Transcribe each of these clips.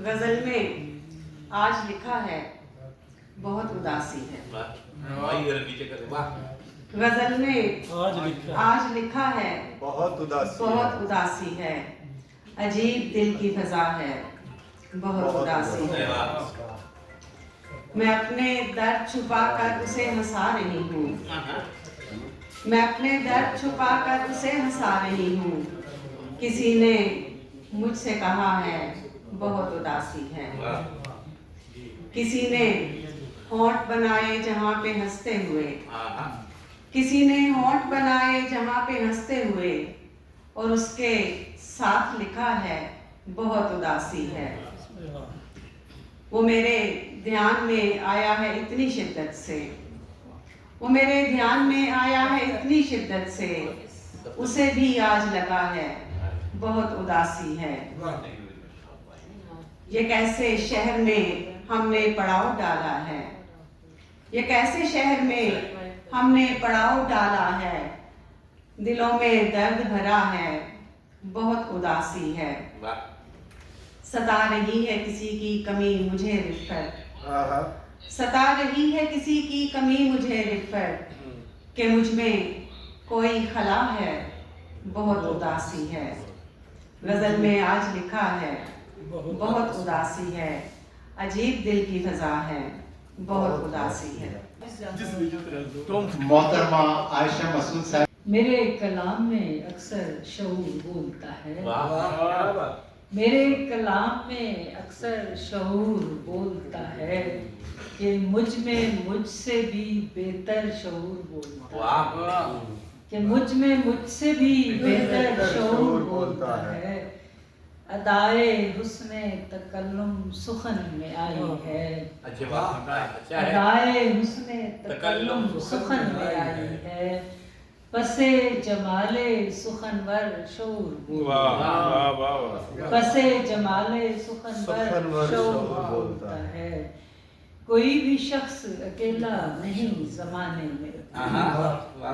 غزل میں آج لکھا ہے بہت اداسی ہے. غزل میں آج لکھا ہے بہت اداسی ہے. عجیب دل کی فضا ہے بہت اداسی ہے. میں اپنے درد چھپا کر اسے ہنسا رہی ہوں. میں اپنے درد چھپا کر اسے ہنسا رہی ہوں. کسی نے مجھ سے کہا ہے بہت اداسی ہے. کسی نے ہونٹ بنائے جہاں پہ ہنستے ہوئے. کسی نے ہونٹ بنائے جہاں پہ ہنستے ہوئے اور اس کے ساتھ لکھا ہے بہت اداسی ہے. وہ میرے دھیان میں آیا ہے اتنی شدت سے. وہ میرے دھیان میں آیا ہے اتنی شدت سے. اسے بھی آج لگا ہے بہت اداسی ہے. یہ کیسے شہر میں ہم نے پڑاؤ ڈالا ہے. یہ کیسے شہر میں ہم نے پڑاؤ ڈالا ہے. دلوں میں درد بھرا ہے بہت اداسی ہے. ستا رہی ہے کسی کی کمی مجھے رفت. ستا رہی ہے کسی کی کمی مجھے رفت کہ مجھ میں کوئی خلا ہے بہت اداسی ہے. غزل میں آج لکھا ہے بہت اداسی ہے. عجیب دل کی فضا ہے بہت اداسی ہے. محترمہ عائشہ مسعود صاحب. میرے کلام میں اکثر شعور بولتا ہے. میرے کلام میں اکثر شعور بولتا ہے کہ مجھ سے بھی بہتر شعور بولتا ہے. کہ مجھ سے بھی بہتر شعور بولتا ہے. ادائے حسن تکلم سخن میں آئی ہے. ادائے حسن تکلم سخن میں آئی ہے. پسے جمال سخنور شعور بولتا ہے. پسے جمال سخنور شعور بولتا ہے. کوئی بھی شخص اکیلا نہیں زمانے میں.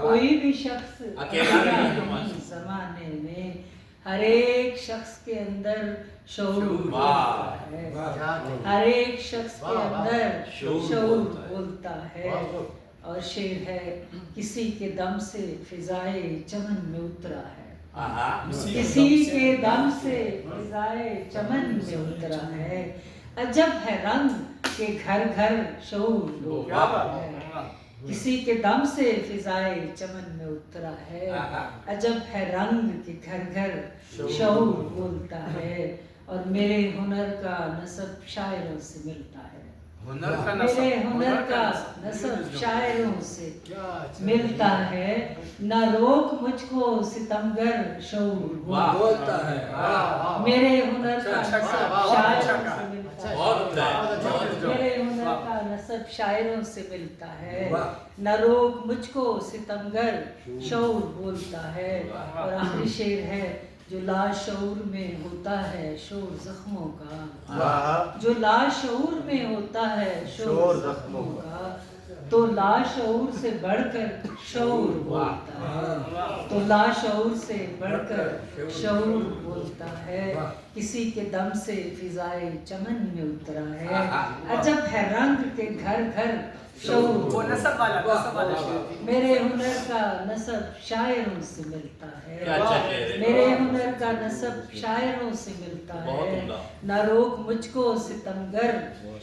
کوئی بھی شخص اکیلا نہیں زمانے میں. ہر ایک شخص کے اندر شعور بولتا ہے. ہر ایک شخص کے اندر شعور بولتا ہے. اور شعر ہے کسی کے دم سے فضائے چمن میں اترا ہے. کسی کے دم سے فضائے چمن میں اترا ہے. عجب ہے رنگ کہ گھر گھر شعور بولتا ہے. کسی کے دم سے فضائے چمن میں اترا ہے. عجب ہے رنگ کہ گھر گھر شعور بولتا ہے. اور میرے ہنر کا نسب شاعروں سے ملتا ہے. میرے ہنر کا نسب شاعروں سے ملتا ہے. نہ روک مجھ کو ستمگر شعور بولتا ہے. میرے ہنر کا نسب شاعروں سے ملتا ہے. میرے ہنر کا نسب شاعروں سے ملتا ہے. نہ روک مجھ کو ستمگر شعور بولتا ہے. اور آخری شعر ہے جو لاشعور میں ہوتا ہے شور زخموں کا. جو لاشعور میں ہوتا ہے شور زخموں کا تو لاشعور سے بڑھ کر شعور بولتا ہے. تو لاشعور سے بڑھ کر شعور بولتا ہے. کسی کے دم سے فضائے چمن میں اترا ہے. عجب ہے رنگ کے گھر گھر شعور. میرے ہنر کا نسب شاعروں سے ملتا ہے. میرے ہنر کا نسب شاعروں سے ملتا ہے. نہ روک مجھ کو ستمگر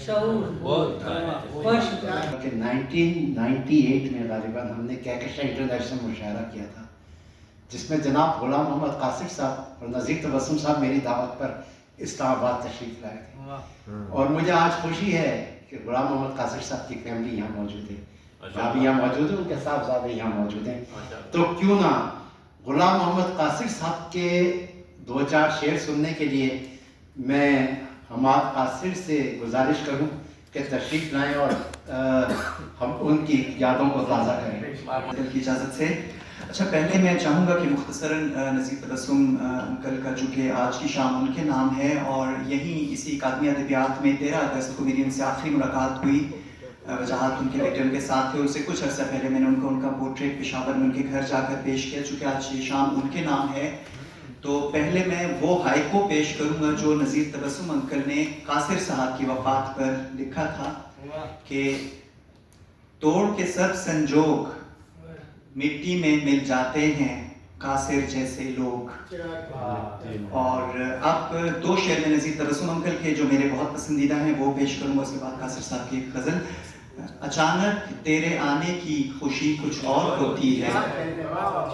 شعور بولتا ہے. بہت شکریہ. 1998 میں غالباً ہم نے کہکشاں انٹرنیشنل مشاعرہ کیا تھا جس میں جناب غلام محمد قاصر صاحب اور نذیر تبسم صاحب میری دعوت پر اسلام آباد تشریف لائے تھے. اور مجھے آج خوشی ہے کہ غلام محمد قاصر صاحب کی فیملی یہاں موجود ہے. آپ یہاں موجود ہیں, ان کے صاحبزادے یہاں موجود ہیں. تو کیوں نہ غلام محمد قاصر صاحب کے 2-4 شعر سننے کے لیے میں حماد قاصر سے گزارش کروں کہ تشریف لائیں اور ہم ان کی یادوں کو تازہ کریں. دل کی اجازت سے. اچھا, پہلے میں چاہوں گا کہ مختصراً نذیر تبسم انکل کا چونکہ آج کی شام ان کے نام ہے اور یہیں اسی اکادمی ادبیات میں 13 اگست کو میری ان سے آخری ملاقات ہوئی. وجاہت ان کے بیٹے ان کے ساتھ تھے. اس سے کچھ عرصہ پہلے میں نے ان کا پورٹریٹ پشاور میں ان کے گھر جا کر پیش کیا. چونکہ آج یہ شام ان کے نام ہے تو پہلے میں وہ ہائکو پیش کروں گا جو نذیر تبسم انکل نے قاصر صاحب کی وفات پر لکھا تھا کہ توڑ کے سب سنجوگ مٹی میں مل جاتے ہیں قاصر جیسے لوگ. اور اب دو شعر میں نذیر تبسم انکل کے جو میرے بہت پسندیدہ ہیں وہ پیش کروں گا. اس کے بعد قاصر صاحب کی ایک غزل. اچانک تیرے آنے کی خوشی کچھ اور ہوتی ہے,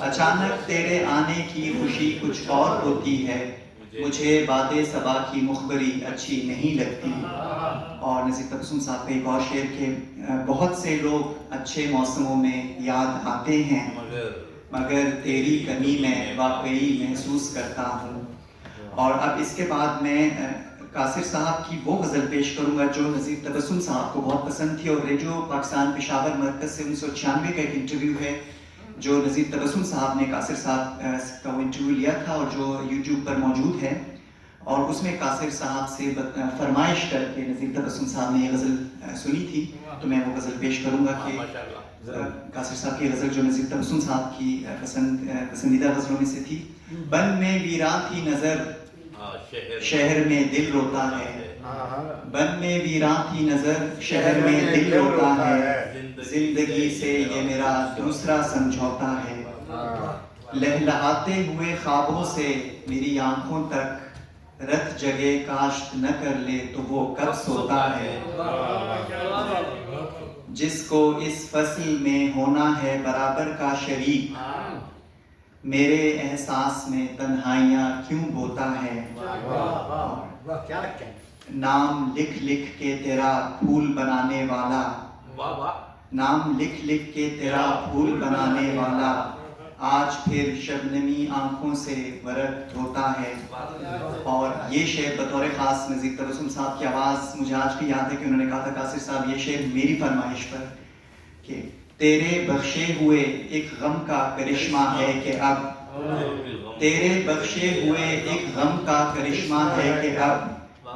اچانک تیرے آنے کی خوشی کچھ اور ہوتی ہے, مجھے باد صبا کی مخبری اچھی نہیں لگتی. اور نذیر تبسم صاحب کا ایک اور شعر کہ بہت سے لوگ اچھے موسموں میں یاد آتے ہیں, مگر تیری کمی میں واقعی محسوس کرتا ہوں. اور اب اس کے بعد میں قاصر صاحب کی وہ غزل پیش کروں گا جو نذیر تبسم صاحب کو بہت پسند تھی, اور ریڈیو پاکستان پشاور مرکز سے 1996 کا ایک انٹرویو ہے جو نذیر تبسم صاحب نے قاصر صاحب کا وہ انٹرویو لیا تھا اور جو یوٹیوب پر موجود ہے. اور اس میں قاصر صاحب سے فرمائش کر کے نذیر تبسم صاحب نے یہ غزل سنی تھی, تو میں وہ غزل پیش کروں گا کہ قاصر صاحب کی غزل جو نذیر تبسم صاحب کی پسندیدہ غزلوں میں سے تھی. بن میں ویراں تھی نظر شہر میں دل روتا ہے, بن میں ویراں تھی نظر شہر میں دل روتا ہے, زندگی سے یہ میرا دوسرا سمجھوتا ہے. لہلہاتے ہوئے خوابوں سے میری آنکھوں تک رت جگے کاشت نہ کر لے تو وہ کب سوتا ہے. جس کو اس فصل میں ہونا ہے برابر کا شریک, میرے احساس میں تنہائیاں کیوں بوتا ہے. نام لکھ لکھ کے تیرا پھول بنانے والا, نام لکھ لکھ کے تیرا پھول بنانے والا, آج پھر شبنمی آنکھوں سے ورق دھوتا ہے. اور یہ شعر بطور خاص نذیر تبسم صاحب کی آواز مجھے آج بھی یاد ہے کہ انہوں نے کہا تھا قاصر صاحب یہ شعر میری فرمائش پر کہ تیرے بخشے ہوئے ایک غم کا کرشمہ ہے کہ اب, تیرے بخشے ہوئے ایک غم کا کرشمہ ہے کہ اب,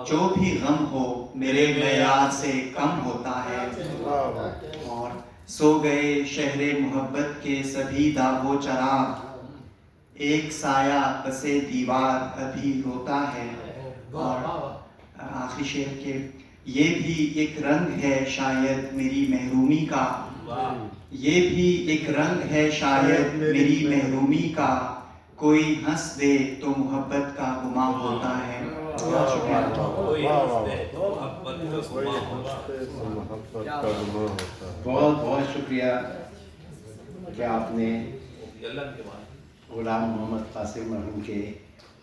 جو بھی غم ہو میرے معیار سے کم ہوتا ہے. اور سو گئے شہر محبت کے سبھی داغ و چراغ, ایک سایہ پسے دیوار ابھی روتا ہے. اور آخری شعر کہ یہ بھی ایک رنگ ہے شاید میری محرومی کا, یہ بھی ایک رنگ ہے شاید میری محرومی کا, کوئی ہنس دے تو محبت کا گماں ہوتا ہے. بہت بہت شکریہ کہ آپ نے غلام محمد قاسم مرحوم کے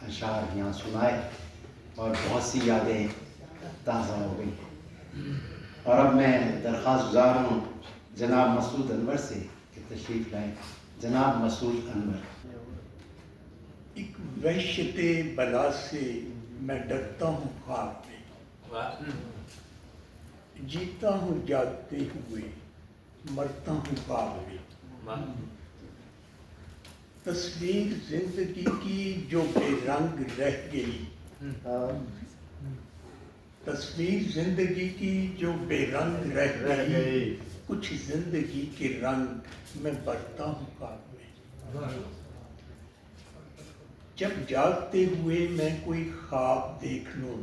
اشعار یہاں سنائے اور بہت سی یادیں تازہ ہو گئی. اور اب میں درخواست گزار ہوں جناب مسعود انور سے کہ تشریف لائیں. جناب مسعود انور. ایک وحشت بلا سے میں ڈرتا ہوں خواب میں, جیتا ہوں جاگتے ہوئے مرتا ہوں خواب میں. تصویر زندگی کی جو بے رنگ رہ گئی, تصویر زندگی کی جو بے رنگ رہ گئی, کچھ زندگی کے رنگ میں بھرتا ہوں خواب میں. جب جاگتے ہوئے میں کوئی خواب دیکھ لوں,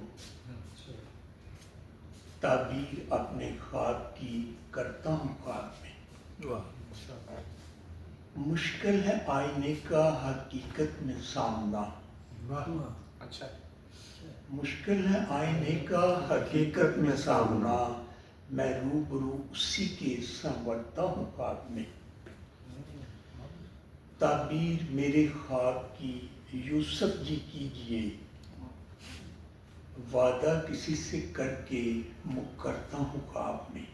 تعبیر اپنے خواب کی کرتا ہوں خواب میں. مشکل ہے آئینے کا حقیقت میں سامنا, مشکل ہے آئینے کا حقیقت میں سامنا, میں روبرو اسی کے سنورتا ہوں خواب میں. تعبیر میرے خواب کی یوسف جی کیجئے, وعدہ کسی سے کر کے مکرتا ہوں خواب میں.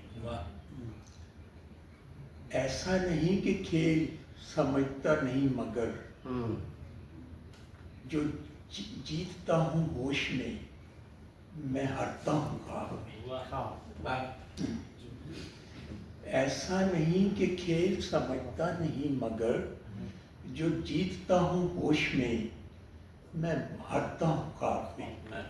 ایسا نہیں کہ کھیل سمجھتا نہیں مگر, جو جیتتا ہوں ہوش میں میں ہارتا ہوں خواب میں. ایسا نہیں کہ کھیل سمجھتا نہیں مگر, جو جیتتا ہوں ہوش میں میں ہارتا ہوں خواب میں.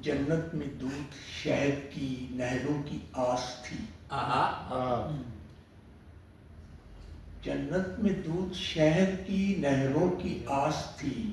جنت میں دودھ شہد کی نہروں کی آس تھی, جنت میں دودھ شہد کی نہروں کی آس تھی,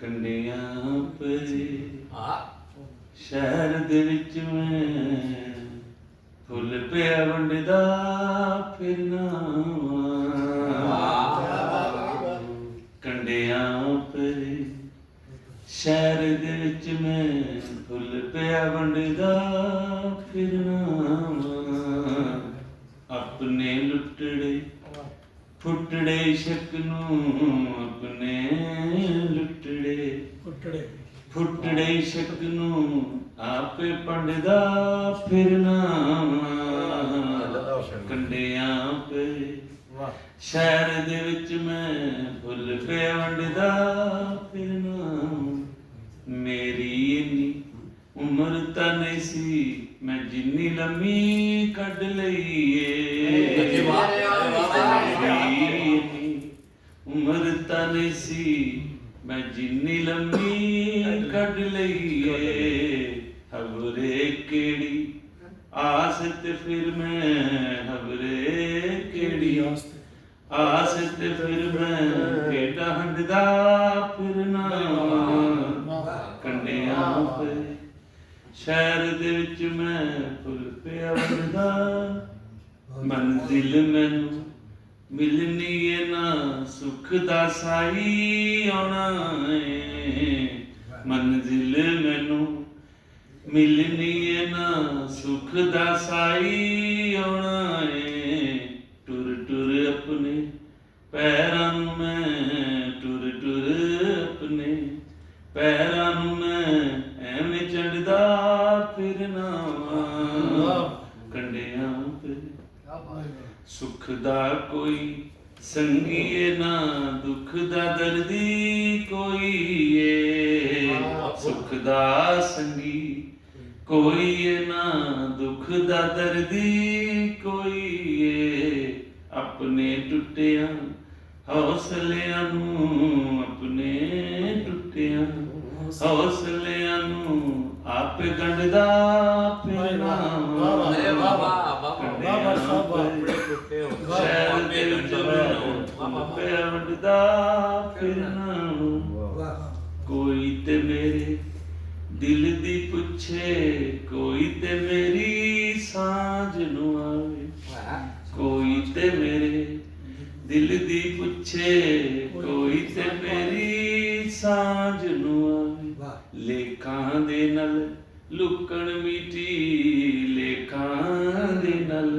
ਕੰਡਿਆਂ ਪਰੇ ਸ਼ਹਿਰ ਦੇ ਵਿੱਚ ਮੈਂ ਫੁੱਲ ਪਿਆ ਵੰਡਦਾ ਫਿਰਨਾ ਕੰਡਿਆਂ ਪਰੇ ਸ਼ਹਿਰ ਦੇ ਵਿੱਚ ਮੈਂ ਫੁੱਲ ਪਿਆ ਵੰਡਦਾ ਫਿਰਨਾ ਆਪਣੇ ਲੁੱਟੜੇ ਫੁੱਟੜੇ ਸ਼ੱਕ ਨੂੰ ਆਪਣੇ ਫੁੱਟੜੇ ਸ਼ੱਕ ਨੂੰ ਆਪੇ ਪੰਡਦਾ ਫਿਰਨਾ ਕੰਡਿਆਂ ਪੇ ਸ਼ਹਿਰ ਦੇ ਵਿੱਚ ਮੈਂ ਫੁੱਲ ਪਿਆ ਵੰਡਦਾ ਫਿਰਨਾ ਮੇਰੀ ਇੰਨੀ ਉਮਰ ਤਾਂ ਨਹੀਂ ਸੀ ਮੈਂ ਜਿੰਨੀ ਲੰਮੀ ਕੱਢ ਲਈਏ ਉਮਰ ਤਾਂ ਨਹੀਂ ਸੀ ਮੈਂ ਜਿੰਨੀ ਲੰਮੀ ਕੱਢ ਲਈਏ ਹਵਰੇ ਕਿਹੜੀ ਆਸ ਤੇ ਫਿਰ ਮੈਂ ਹਵਰੇ ਕਿਹੜੀ ਆਸ ਤੇ ਫਿਰ ਮੈਂ ਬੇਟਾ ਹੰਡਦਾ ਫਿਰਨਾ ਕੰਡਿਆਂ ਪੇ ਸ਼ਹਿਰ ਦੇ ਵਿੱਚ ਮੈਂ ਫੁੱਲ ਪਿਆ ਵੰਡਦਾ ਮੰਜ਼ਿਲ ਮੈਨੂੰ ਮਿਲਣੀ ਏ ਨਾ ਸੁਖ ਦਾ ਸਾਈ ਆਉਣਾ ਏ ਮੰਜ਼ਿਲ ਮੈਨੂੰ ਮਿਲਣੀ ਏ ਨਾ ਸੁਖ ਦਾ ਸਾਈ ਆਉਣਾ ਏ ਟੁਰ ਟੁਰ ਆਪਣੇ ਪੈਰਾਂ ਨੂੰ ਮੈਂ ਟੁਰ ਟੁਰ ਆਪਣੇ ਪੈਰਾਂ ਨੂੰ ਮੈਂ ਐਵੇਂ ਚੜਦਾ ਫਿਰਨਾ ਕੰਡਿਆਂ ਤੇ ਸੁਖ ਦਾ ਕੋਈ ਸੰਗੀਏ ਨਾ ਦੁੱਖ ਦਾ ਦਰਦੀ ਕੋਈ ਏ ਸੁਖ ਦਾ ਸੰਗੀ ਕੋਈ ਏ ਨਾ ਦੁੱਖ ਦਾ ਦਰਦੀ ਕੋਈ ਏ ਆਪਣੇ ਟੁੱਟਿਆਂ ਹੌਸਲਿਆਂ ਨੂੰ ਆਪਣੇ ਟੁੱਟਿਆਂ ਹੌਸਲਿਆਂ ਨੂੰ ਆਪੇ ਗੰਢਦਾ ਫਿਰਨਾ ਸ਼ਹਿਰ ਦੇ ਵਿੱਚ ਆਪੇ ਵੰਡਦਾ ਫਿਰਨਾ ਕੋਈ ਤੇ ਮੇਰੇ ਦਿਲ ਦੀ ਪੁੱਛੇ ਕੋਈ ਤੇ ਮੇਰੀ ਸਾਂਝ ਨੂੰ ਆਵੇ ਕੋਈ ਤੇ ਮੇਰੇ ਦਿਲ ਦੀ ਪੁੱਛੇ ਕੋਈ ਤੇ ਮੇਰੀ ਸਾਂਝ ਨੂੰ ਆਵੇ ਲੇਖਾਂ ਦੇ ਨਾਲ ਲੁਕਣ ਮਿੱਟੀ ਲੇਖਾਂ ਦੇ ਨਾਲ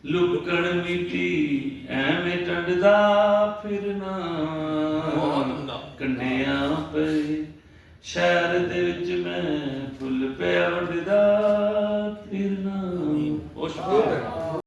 ਲੁਕਣ ਮਿੱਟੀ ਐਵੇਂ ਟੰਡਦਾ ਫਿਰਨਾ ਕੰਡਿਆਂ ਪੇ ਸ਼ਹਿਰ ਦੇ ਵਿੱਚ ਮੈਂ ਫੁੱਲ ਪਿਆ ਵੰਡਦਾ ਫਿਰਨਾ।